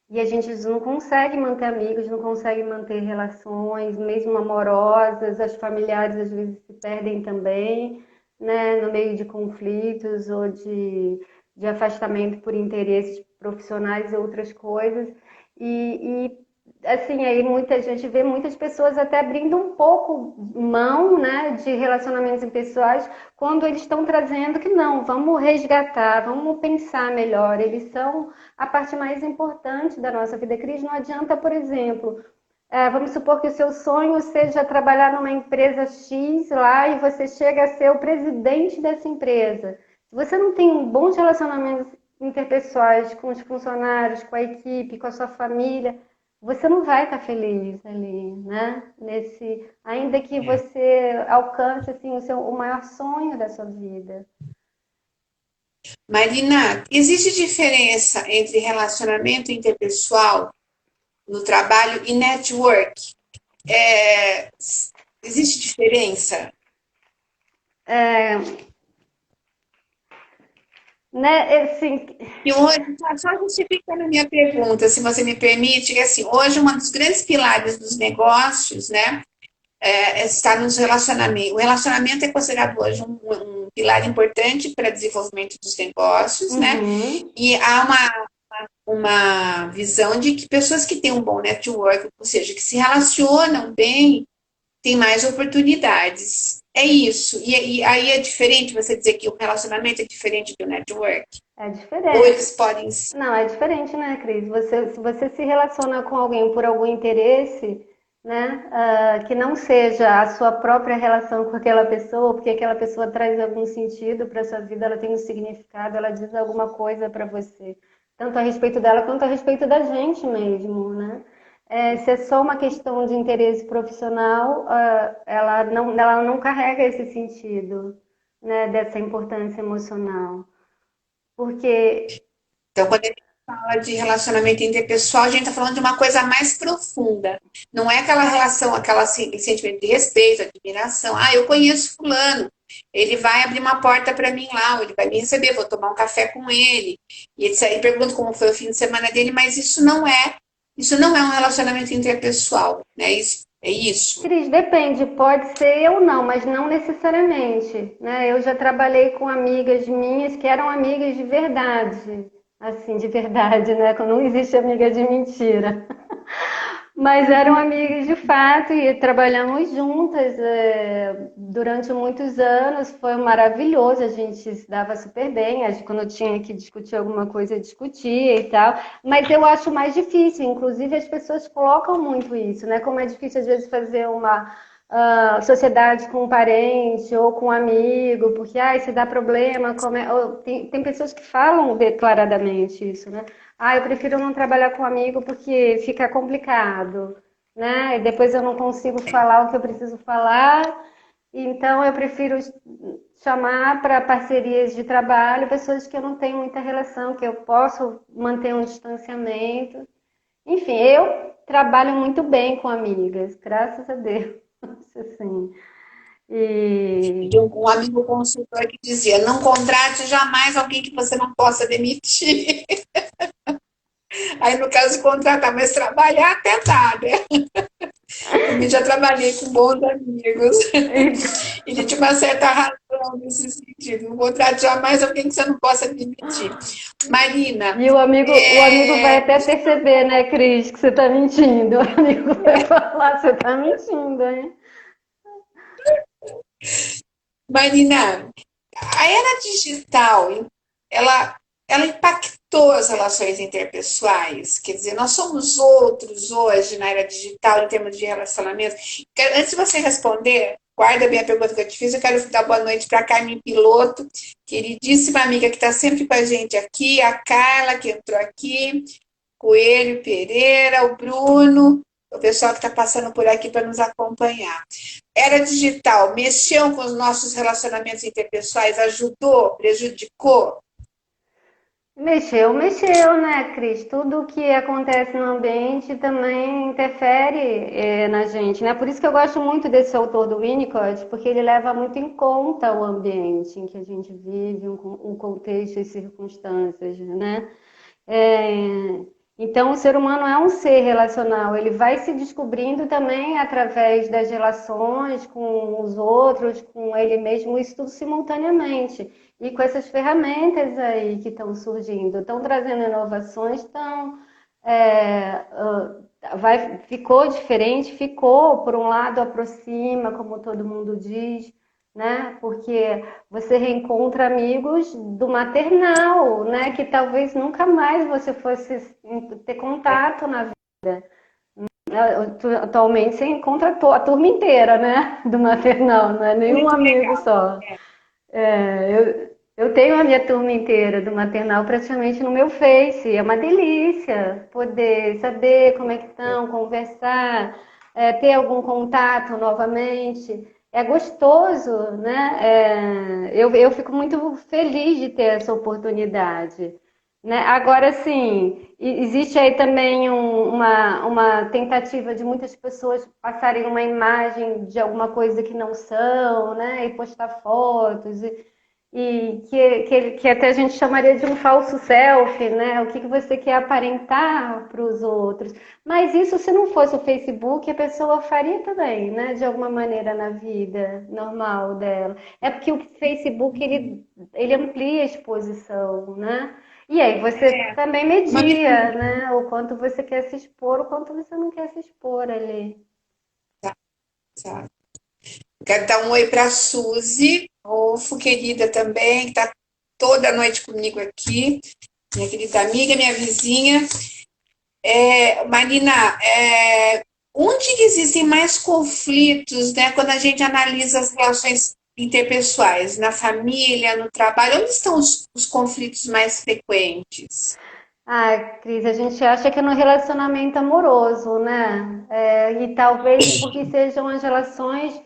Speaker 2: e a gente não consegue manter amigos, não consegue manter relações, mesmo amorosas, as familiares às vezes se perdem também, né, no meio de conflitos ou de afastamento por interesses profissionais e outras coisas. E assim, aí muita gente vê muitas pessoas até abrindo um pouco mão, né, de relacionamentos impessoais, quando eles estão trazendo que não, vamos resgatar, vamos pensar melhor, eles são a parte mais importante da nossa vida. Cris, não adianta, por exemplo, vamos supor que o seu sonho seja trabalhar numa empresa X lá e você chega a ser o presidente dessa empresa. Se você não tem bons relacionamentos interpessoais com os funcionários, com a equipe, com a sua família, você não vai estar feliz ali, né? Ainda que você alcance assim o maior sonho da sua vida.
Speaker 1: Marina, existe diferença entre relacionamento interpessoal no trabalho e network? Existe diferença?
Speaker 2: Né? Assim,
Speaker 1: E hoje, só justificando a minha pergunta, se você me permite, que assim, hoje um dos grandes pilares dos negócios, né, está nos relacionamentos. O relacionamento é considerado hoje um pilar importante para o desenvolvimento dos negócios, né? E há uma visão de que pessoas que têm um bom network, ou seja, que se relacionam bem, têm mais oportunidades. É isso. E aí é diferente você dizer que o relacionamento é diferente do network?
Speaker 2: É
Speaker 1: Ou
Speaker 2: diferente.
Speaker 1: eles podem.
Speaker 2: Não, é diferente, né, Cris? Se você se relaciona com alguém por algum interesse, né, que não seja a sua própria relação com aquela pessoa, porque aquela pessoa traz algum sentido para sua vida, ela tem um significado, ela diz alguma coisa para você, tanto a respeito dela quanto a respeito da gente mesmo, né? Se é só uma questão de interesse profissional, ela não carrega esse sentido, né, dessa importância emocional. Porque
Speaker 1: Então, quando a gente fala de relacionamento interpessoal, a gente está falando de uma coisa mais profunda. Não é aquela relação, aquela sentimento de respeito, admiração. Ah, eu conheço fulano, ele vai abrir uma porta para mim lá, ele vai me receber, vou tomar um café com ele. E etc. Pergunto como foi o fim de semana dele, mas isso não é um relacionamento interpessoal, né? Isso É isso?
Speaker 2: Cris, depende, pode ser eu não, mas não necessariamente, né? Eu já trabalhei com amigas minhas que eram amigas de verdade, assim, de verdade, né? Quando não existe amiga de mentira. Mas eram amigas de fato e trabalhamos juntas durante muitos anos. Foi maravilhoso, a gente se dava super bem. Quando eu tinha que discutir alguma coisa, eu discutia e tal. Mas eu acho mais difícil, inclusive as pessoas colocam muito isso, né? Como é difícil às vezes fazer uma sociedade com um parente ou com um amigo, porque se dá problema. Tem pessoas que falam declaradamente isso, né? Eu prefiro não trabalhar com amigo porque fica complicado, né? E depois eu não consigo falar o que eu preciso falar. Então eu prefiro chamar para parcerias de trabalho pessoas que eu não tenho muita relação, que eu posso manter um distanciamento. Enfim, eu trabalho muito bem com amigas, graças a Deus. Assim. E
Speaker 1: De um amigo consultor que dizia: não contrate jamais alguém que você não possa demitir. Aí, no caso de contratar, mas trabalhar até dá, né? Também já trabalhei com bons amigos. E ele tinha uma certa razão nesse sentido. Não contrate jamais alguém que você não possa demitir. Marina,
Speaker 2: E o amigo vai até perceber, né, Cris, que você está mentindo. O amigo vai falar, você está mentindo, hein?
Speaker 1: Marina, a era digital, ela, ela impactou as relações interpessoais. Quer dizer, nós somos outros hoje na era digital em termos de relacionamento. Antes de você responder, guarda bem a pergunta que eu te fiz. Eu quero dar boa noite para a Carmen Piloto, queridíssima amiga que está sempre com a gente aqui, a Carla, que entrou aqui, Coelho Pereira, o Bruno, o pessoal que está passando por aqui para nos acompanhar. Era digital, mexeu com os nossos relacionamentos interpessoais, ajudou, prejudicou?
Speaker 2: Mexeu, mexeu, né, Cris? Tudo que acontece no ambiente também interfere, na gente, né? Por isso que eu gosto muito desse autor do Winnicott, porque ele leva muito em conta o ambiente em que a gente vive, um contexto e circunstâncias, né? É, então, o ser humano é um ser relacional, ele vai se descobrindo também através das relações com os outros, com ele mesmo, isso tudo simultaneamente. E com essas ferramentas aí que estão surgindo, estão trazendo inovações, ficou diferente, ficou, por um lado, aproxima, como todo mundo diz, né? Porque você reencontra amigos do maternal, né? Que talvez nunca mais você fosse ter contato na vida. Atualmente você encontra a turma inteira, né? Do maternal, não é nenhum
Speaker 1: Muito
Speaker 2: amigo
Speaker 1: legal.
Speaker 2: só. Eu tenho a minha turma inteira do maternal praticamente no meu Face. É uma delícia poder saber como é que estão, conversar, ter algum contato novamente. É gostoso, né? Eu fico muito feliz de ter essa oportunidade. Né? Agora, sim, existe aí também uma tentativa de muitas pessoas passarem uma imagem de alguma coisa que não são, né? E postar fotos, que até a gente chamaria de um falso selfie, né? O que você quer aparentar para os outros. Mas isso, se não fosse o Facebook, a pessoa faria também, né? De alguma maneira na vida normal dela. É porque o Facebook, ele amplia a exposição, né? E aí você também
Speaker 1: Uma
Speaker 2: media,
Speaker 1: menina.
Speaker 2: né? O quanto você quer se expor, o quanto você não quer se expor ali.
Speaker 1: Sabe? Quero dar um oi para a Suzy, Rolfo, querida também, que está toda noite comigo aqui. Minha querida amiga, minha vizinha. Marina, onde que existem mais conflitos, né, quando a gente analisa as relações interpessoais? Na família, no trabalho? Onde estão os conflitos mais frequentes?
Speaker 2: Cris, a gente acha que é no relacionamento amoroso, né? E talvez porque sejam as relações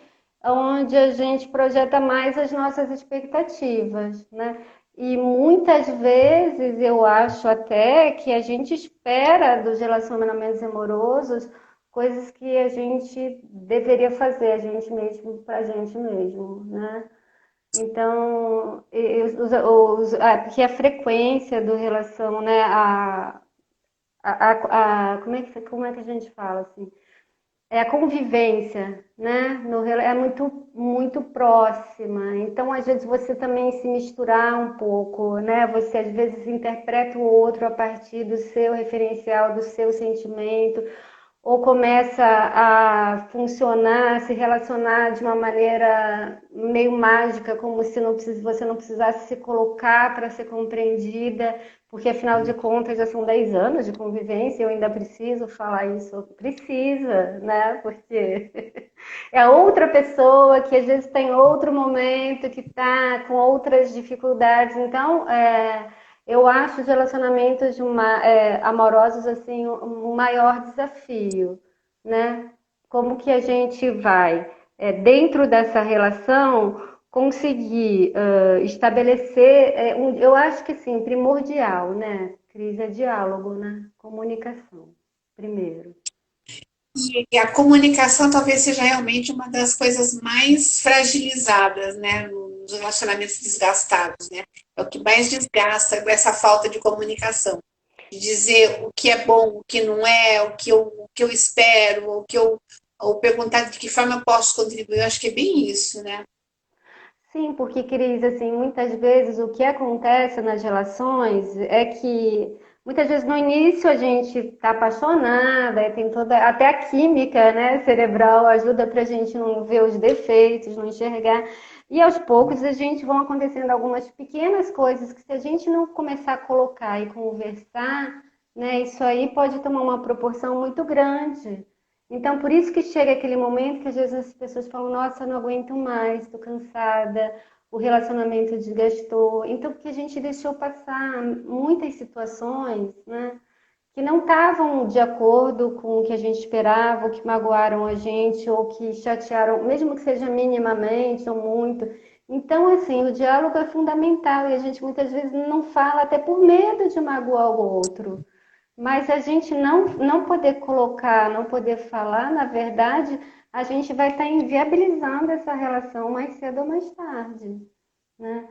Speaker 2: onde a gente projeta mais as nossas expectativas, né? E muitas vezes eu acho até que a gente espera dos relacionamentos amorosos coisas que a gente deveria fazer a gente mesmo para a gente mesmo, né? Então, porque a frequência do relação, né? Como é que a gente fala assim? é a convivência, né? É muito, muito próxima. Então, às vezes, você também se misturar um pouco, né? Você, às vezes, interpreta o outro a partir do seu referencial, do seu sentimento, ou começa a funcionar, a se relacionar de uma maneira meio mágica, como se você não precisasse se colocar para ser compreendida, porque afinal de contas já são 10 anos de convivência, eu ainda preciso falar isso, precisa, né? Porque é outra pessoa que às vezes tem outro momento, que está com outras dificuldades, então eu acho os relacionamentos amorosos assim um maior desafio, né? Como que a gente vai, dentro dessa relação, conseguir estabelecer, eu acho que sim, primordial, né? Cris, é diálogo, né? Comunicação, primeiro.
Speaker 1: E a comunicação talvez seja realmente uma das coisas mais fragilizadas, né, nos relacionamentos desgastados, né? É o que mais desgasta essa falta de comunicação, de dizer o que é bom, o que não é, o que eu espero, ou perguntar de que forma eu posso contribuir. Eu acho que é bem isso, né?
Speaker 2: Sim, porque, Cris, assim, muitas vezes o que acontece nas relações é que muitas vezes no início a gente está apaixonada, e tem toda, até a química, né, cerebral ajuda para a gente não ver os defeitos, não enxergar. E aos poucos a gente vão acontecendo algumas pequenas coisas que se a gente não começar a colocar e conversar, né, isso aí pode tomar uma proporção muito grande. Então, por isso que chega aquele momento que às vezes as pessoas falam: Nossa, eu não aguento mais, estou cansada, o relacionamento desgastou. Então, porque a gente deixou passar muitas situações, né, que não estavam de acordo com o que a gente esperava, ou que magoaram a gente, ou que chatearam, mesmo que seja minimamente ou muito. Então, assim, o diálogo é fundamental e a gente muitas vezes não fala até por medo de magoar o outro. Mas a gente não poder colocar, não poder falar, na verdade, a gente vai estar inviabilizando essa relação mais cedo ou mais tarde, né?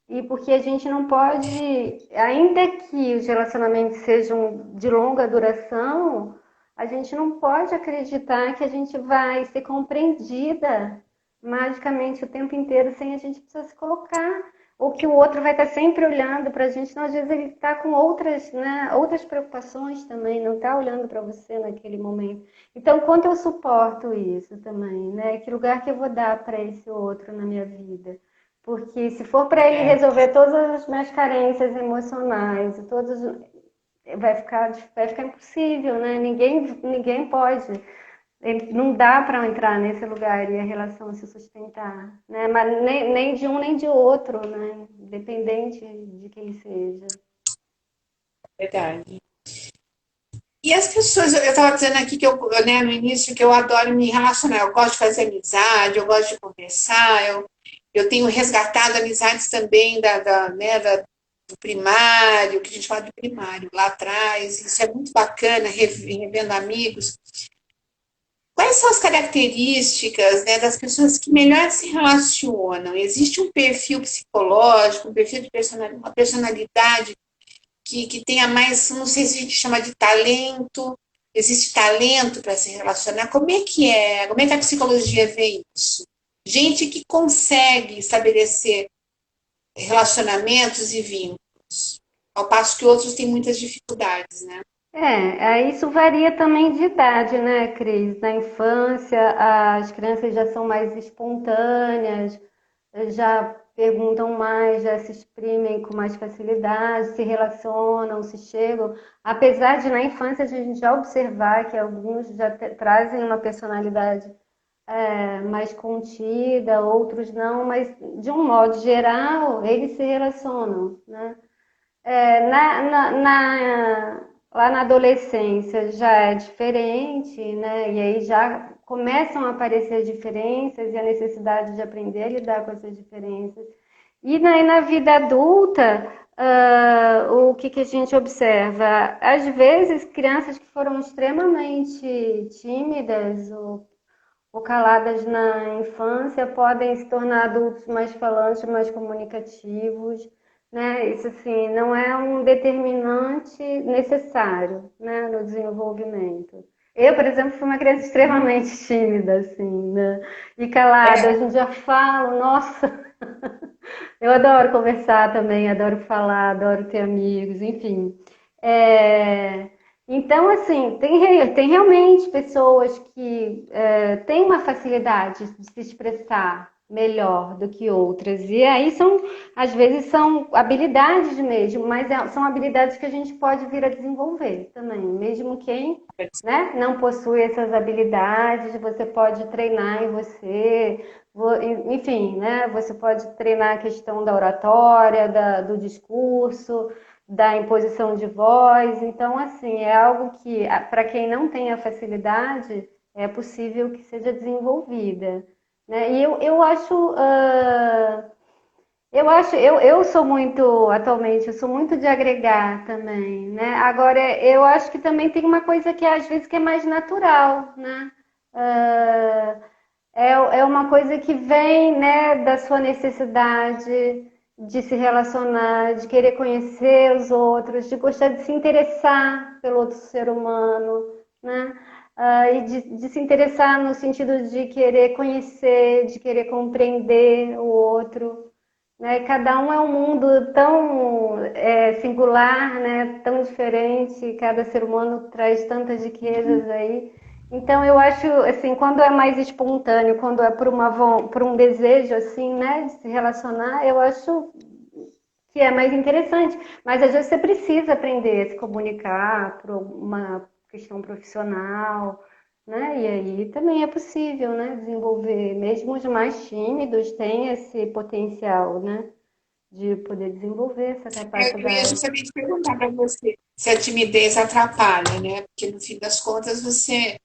Speaker 2: E porque a gente não pode, ainda que os relacionamentos sejam de longa duração, a gente não pode acreditar que a gente vai ser compreendida magicamente o tempo inteiro sem a gente precisar se colocar. Ou que o outro vai estar sempre olhando para a gente, não, às vezes ele está com outras, né, outras preocupações também, não está olhando para você naquele momento. Então, quanto eu suporto isso também, né? Que lugar que eu vou dar para esse outro na minha vida? Porque se for para ele resolver todas as minhas carências emocionais, vai ficar impossível, né? Ninguém pode. Não dá para entrar nesse lugar e a relação se sustentar, né? Mas nem de um nem de outro, né? Independente de quem seja.
Speaker 1: Verdade. E as pessoas, eu estava dizendo aqui que eu, né, no início, que eu adoro me relacionar, eu gosto de fazer amizade, eu gosto de conversar, eu tenho resgatado amizades também do primário, que a gente fala do primário, lá atrás, isso é muito bacana, revendo amigos. Quais são as características, né, das pessoas que melhor se relacionam? Existe um perfil psicológico, um perfil de uma personalidade que tenha mais, não sei se a gente chama de talento, existe talento para se relacionar? Como é que é? Como é que a psicologia vê isso? Gente que consegue estabelecer relacionamentos e vínculos, ao passo que outros têm muitas dificuldades, né?
Speaker 2: Isso varia também de idade, né, Cris? Na infância, as crianças já são mais espontâneas, já perguntam mais, já se exprimem com mais facilidade, se relacionam, se chegam. Apesar de na infância a gente já observar que alguns já trazem uma personalidade mais contida, outros não, mas de um modo geral eles se relacionam, né? É, lá na adolescência já é diferente, né? E aí já começam a aparecer diferenças e a necessidade de aprender a lidar com essas diferenças. E na vida adulta, o que a gente observa? Às vezes, crianças que foram extremamente tímidas ou caladas na infância podem se tornar adultos mais falantes, mais comunicativos, né? Isso assim não é um determinante necessário, né, no desenvolvimento. Eu, por exemplo, fui uma criança extremamente tímida, assim, né? E calada.
Speaker 1: É,
Speaker 2: Hoje em dia falo, nossa, eu adoro conversar também, adoro falar, adoro ter amigos, enfim. É, Então, assim, tem realmente pessoas que têm uma facilidade de se expressar melhor do que outras. E aí às vezes são habilidades mesmo, mas são habilidades que a gente pode vir a desenvolver também. Mesmo quem, né, não possui essas habilidades, você pode treinar em você. Enfim, né? Você pode treinar a questão da oratória, do discurso, da imposição de voz. Então, assim, é algo que, para quem não tem a facilidade, é possível que seja desenvolvida. Né? E eu sou muito, atualmente, eu sou muito de agregar também, né? Agora, eu acho que também tem uma coisa que às vezes que é mais natural, né? Ah, é uma coisa que vem, né, da sua necessidade de se relacionar, de querer conhecer os outros, de gostar de se interessar pelo outro ser humano, né? E de se interessar no sentido de querer conhecer, de querer compreender o outro, né? Cada um é um mundo tão singular, né? Tão diferente, cada ser humano traz tantas riquezas aí. Então eu acho assim, quando é mais espontâneo, quando é por um desejo assim, né, de se relacionar, eu acho que é mais interessante. Mas às vezes você precisa aprender a se comunicar por uma questão profissional, né? E aí também é possível, né, desenvolver. Mesmo os mais tímidos têm esse potencial, né, de poder desenvolver essa
Speaker 1: eu ia
Speaker 2: capacidade.
Speaker 1: justamente perguntar para você se a timidez atrapalha, né? Porque no fim das contas você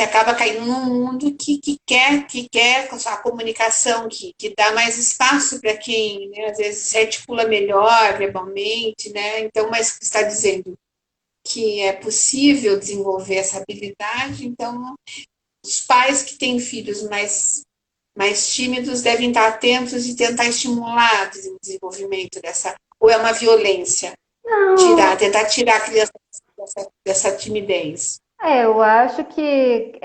Speaker 1: acaba caindo num mundo que quer a comunicação, que dá mais espaço para quem, né, às vezes se articula melhor verbalmente, né? Então, mas você está dizendo que é possível desenvolver essa habilidade, então os pais que têm filhos mais tímidos devem estar atentos e tentar estimular o desenvolvimento dessa, ou é uma violência,
Speaker 2: Não,
Speaker 1: tentar tirar a criança dessa timidez.
Speaker 2: eu acho que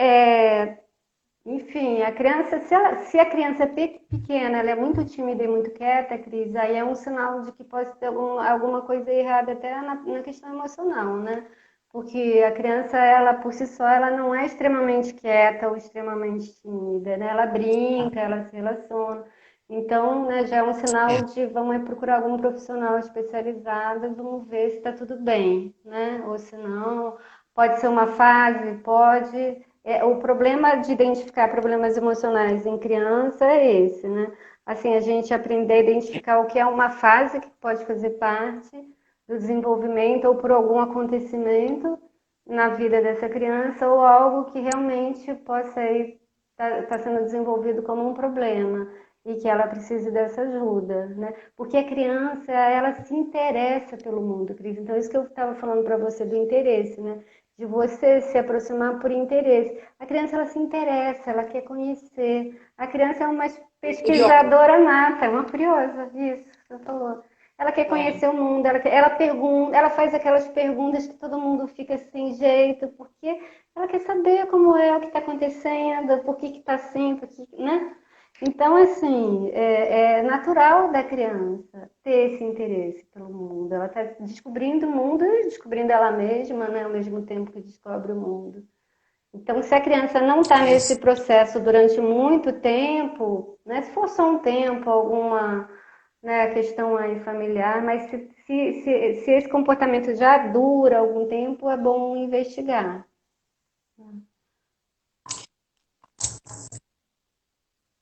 Speaker 2: enfim, a criança, se a criança é pequena, ela é muito tímida e muito quieta, Cris, aí é um sinal de que pode ter alguma coisa errada até na questão emocional, né? Porque a criança, ela por si só, ela não é extremamente quieta ou extremamente tímida, né? Ela brinca, ela se relaciona. Então, né, já é um sinal
Speaker 1: É.
Speaker 2: de vamos aí procurar algum profissional especializado, vamos ver se está tudo bem, né? Ou se não, pode ser uma fase, pode. O problema de identificar problemas emocionais em criança é esse, né? Assim, a gente aprender a identificar o que é uma fase que pode fazer parte do desenvolvimento ou por algum acontecimento na vida dessa criança ou algo que realmente possa estar sendo desenvolvido como um problema e que ela precise dessa ajuda, né? Porque a criança, ela se interessa pelo mundo, Cris. Então, isso que eu estava falando para você do interesse, né? De você se aproximar por interesse. A criança, ela se interessa, ela quer conhecer. A criança é uma
Speaker 1: Curiosa.
Speaker 2: pesquisadora nata, é uma curiosa, isso, você falou. Ela quer
Speaker 1: É.
Speaker 2: conhecer o mundo, ela pergunta, ela faz aquelas perguntas que todo mundo fica sem jeito, porque ela quer saber como é, o que está acontecendo, por que está assim, né? Então, assim, é natural da criança ter esse interesse pelo mundo. Ela está descobrindo o mundo e descobrindo ela mesma, né, ao mesmo tempo que descobre o mundo. Então, se a criança não está
Speaker 1: É
Speaker 2: nesse
Speaker 1: isso.
Speaker 2: processo durante muito tempo, né, se for só um tempo, alguma, né, questão aí familiar, mas se esse comportamento já dura algum tempo, é bom investigar.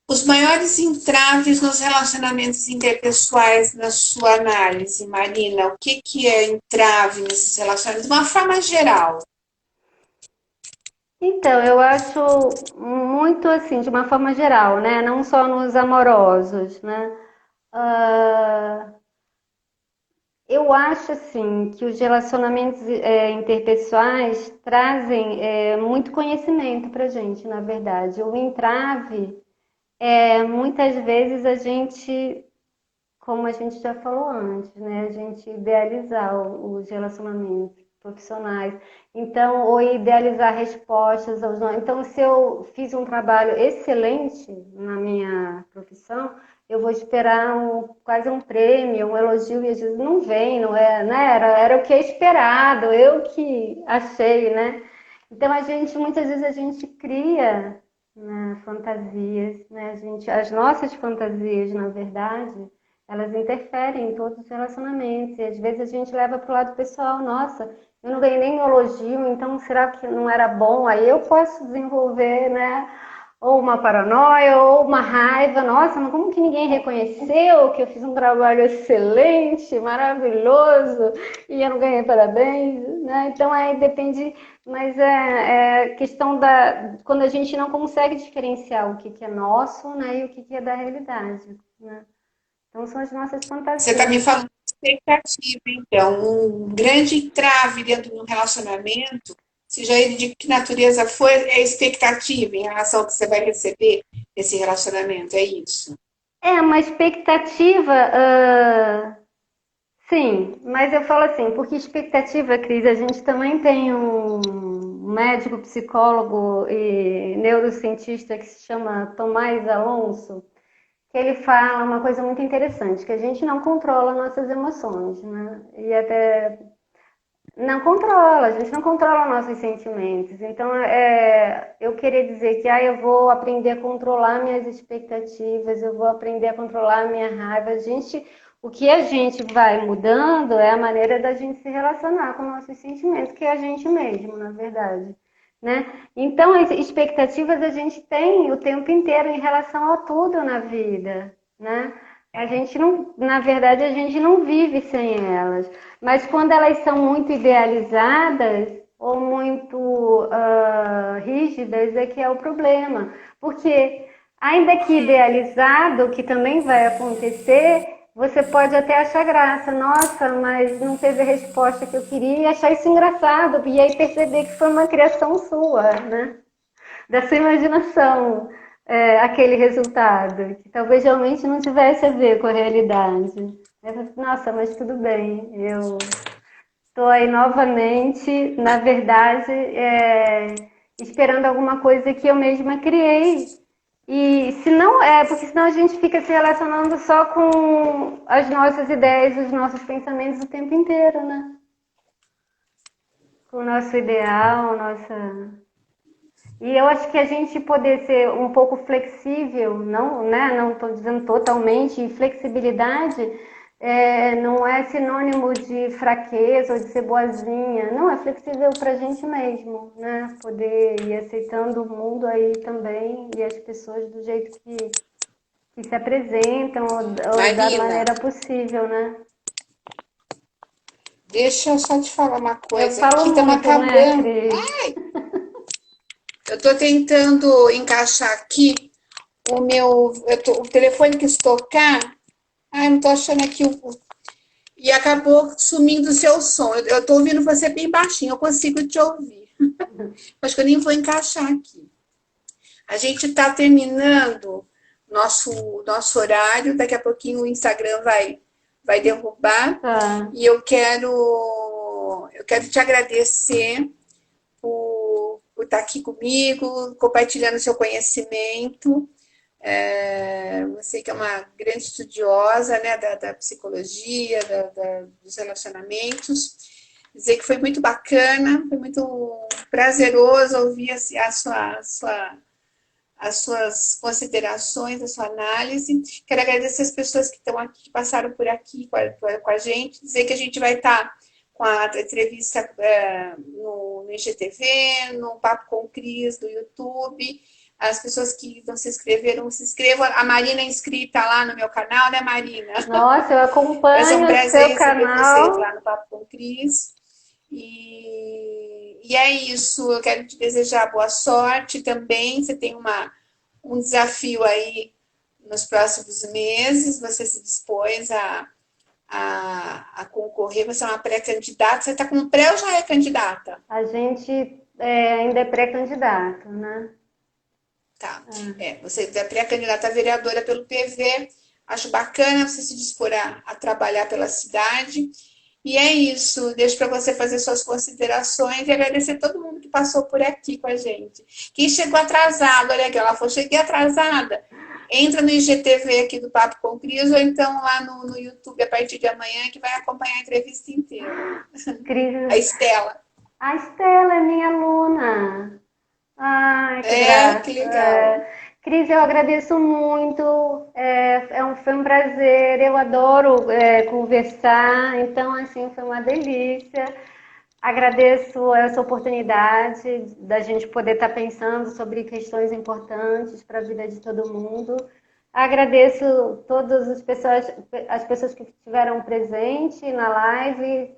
Speaker 1: Os maiores entraves nos relacionamentos interpessoais, na sua análise, Marina, o que é entrave nesses relacionamentos? De uma forma geral.
Speaker 2: Então, eu acho muito assim, de uma forma geral, né? Não só nos amorosos, né? Ah, eu acho assim que os relacionamentos interpessoais trazem muito conhecimento para gente, na verdade. O entrave muitas vezes a gente, como a gente já falou antes, né? A gente idealizar os relacionamentos profissionais. Então, ou idealizar respostas aos não. Então, se eu fiz um trabalho excelente na minha profissão, eu vou esperar quase um prêmio, um elogio, e às vezes não vem, não é, né? Era o que é esperado, eu que achei, né? Então, muitas vezes a gente cria, né, fantasias, né? As nossas fantasias, na verdade, elas interferem em todos os relacionamentos. E às vezes a gente leva para o lado pessoal, nossa, eu não ganhei nem elogio, então será que não era bom? Aí eu posso desenvolver, né? Ou uma paranoia, ou uma raiva. Nossa, mas como que ninguém reconheceu que eu fiz um trabalho excelente, maravilhoso, e eu não ganhei parabéns, né? Então aí depende, mas é questão quando a gente não consegue diferenciar o que é nosso, né, e o que é da realidade, né? Então são as nossas
Speaker 1: Você está me
Speaker 2: fantasias.
Speaker 1: falando de expectativa, então. Um grande entrave dentro de um relacionamento, seja ele de que natureza for, é a expectativa em relação ao que você vai receber nesse relacionamento, é isso?
Speaker 2: É uma expectativa, sim, mas eu falo assim, porque expectativa, Cris, a gente também tem um médico, psicólogo e neurocientista que se chama Tomás Alonso, que ele fala uma coisa muito interessante, que a gente não controla nossas emoções, né? E até não controla, a gente não controla nossos sentimentos. Então, eu queria dizer que eu vou aprender a controlar minhas expectativas, eu vou aprender a controlar a minha raiva. O que a gente vai mudando é a maneira da gente se relacionar com nossos sentimentos, que é a gente mesmo, na verdade, né? Então, as expectativas a gente tem o tempo inteiro em relação a tudo na vida, né? A gente não, na verdade, a gente não vive sem elas. Mas quando elas são muito idealizadas ou muito rígidas, é que é o problema. Porque, ainda que idealizado, que também vai acontecer, você pode até achar graça. Nossa, mas não teve a resposta que eu queria e achar isso engraçado. E aí perceber que foi uma criação sua, né? Da sua imaginação, aquele resultado, que talvez realmente não tivesse a ver com a realidade. Nossa, mas tudo bem, eu estou aí novamente, na verdade, esperando alguma coisa que eu mesma criei. E se não porque senão a gente fica se relacionando só com as nossas ideias, os nossos pensamentos o tempo inteiro, né? Com o nosso ideal, nossa. E eu acho que a gente poder ser um pouco flexível, não, né? Não estou dizendo totalmente, e flexibilidade não é sinônimo de fraqueza ou de ser boazinha. Não, é flexível para a gente mesmo, né? Poder ir aceitando o mundo aí também e as pessoas do jeito que se apresentam ou da
Speaker 1: Marina,
Speaker 2: maneira possível, né?
Speaker 1: deixa eu só te falar uma
Speaker 2: Eu
Speaker 1: coisa. Aqui
Speaker 2: falo
Speaker 1: estamos
Speaker 2: muito, né,
Speaker 1: acabando.
Speaker 2: Cris?
Speaker 1: Eu estou tentando encaixar aqui o telefone quis tocar. Ai, não estou achando aqui e acabou sumindo o seu som. Eu estou ouvindo você bem baixinho, eu consigo te ouvir. Acho que eu nem vou encaixar aqui. A gente está terminando nosso horário, daqui a pouquinho o Instagram vai derrubar.
Speaker 2: Tá.
Speaker 1: E eu quero te agradecer por estar aqui comigo, compartilhando seu conhecimento. Você que é uma grande estudiosa, né, da psicologia, dos relacionamentos. Dizer que foi muito bacana, foi muito prazeroso ouvir as suas considerações, a sua análise. Quero agradecer as pessoas que estão aqui, que passaram por aqui com a gente, dizer que a gente vai estar com a entrevista no IGTV, no Papo com Cris do YouTube. As pessoas que não se inscreveram, se inscrevam. A Marina é inscrita lá no meu canal, né, Marina?
Speaker 2: Nossa, eu
Speaker 1: Vai ser um
Speaker 2: acompanho o
Speaker 1: prazer
Speaker 2: seu
Speaker 1: receber vocês
Speaker 2: canal.
Speaker 1: lá no Papo com Cris. E é isso. Eu quero te desejar boa sorte também. Você tem um desafio aí nos próximos meses. Você se dispôs a concorrer. Você é uma pré-candidata. Você está com pré ou já é candidata?
Speaker 2: A gente ainda é pré-candidato, né?
Speaker 1: Tá. Você é pré-candidata a vereadora pelo PV. Acho bacana você se dispor a trabalhar pela cidade. E é isso, deixo para você fazer suas considerações e agradecer todo mundo que passou por aqui com a gente. Quem chegou atrasado, olha aqui, ela falou, cheguei atrasada. Entra no IGTV aqui do Papo com Cris ou então lá no YouTube a partir de amanhã que vai acompanhar a entrevista inteira.
Speaker 2: Cris,
Speaker 1: A Estela.
Speaker 2: a Estela é minha aluna. Ai, que
Speaker 1: Que
Speaker 2: graça.
Speaker 1: legal.
Speaker 2: Cris, eu agradeço muito. Foi um prazer. Eu adoro conversar. Então, assim, foi uma delícia. Agradeço essa oportunidade da gente poder estar pensando sobre questões importantes para a vida de todo mundo. Agradeço todas as pessoas que estiveram presentes na live.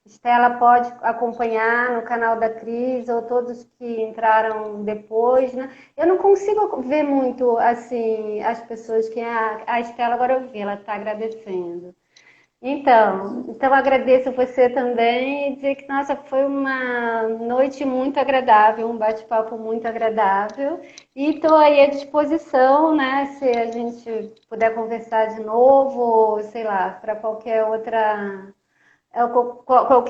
Speaker 2: Estela pode acompanhar no canal da Cris ou todos que entraram depois, né? Eu não consigo ver muito assim as pessoas que a Estela agora eu vi, ela está agradecendo. Então agradeço você também e dizer que, nossa, foi uma noite muito agradável, um bate-papo muito agradável. E estou aí à disposição, né? Se a gente puder conversar de novo, ou, sei lá, para qualquer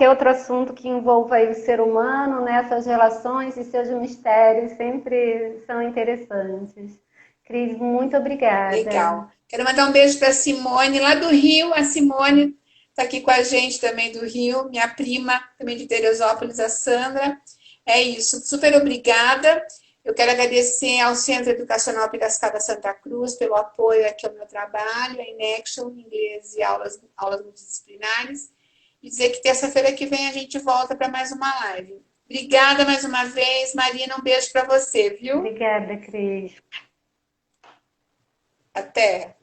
Speaker 2: outro assunto que envolva aí o ser humano, né? Suas relações e seus mistérios sempre são interessantes. Cris, muito obrigada.
Speaker 1: Legal. Quero mandar um beijo para a Simone, lá do Rio. A Simone está aqui com a gente também do Rio, minha prima também de Teresópolis, a Sandra. É isso, super obrigada. Eu quero agradecer ao Centro Educacional Piracicaba Santa Cruz pelo apoio aqui ao meu trabalho, a Inaction, inglês e aulas multidisciplinares. E dizer que terça-feira que vem a gente volta para mais uma live. Obrigada mais uma vez, Marina. Um beijo para você, viu?
Speaker 2: Obrigada, Cris.
Speaker 1: Até.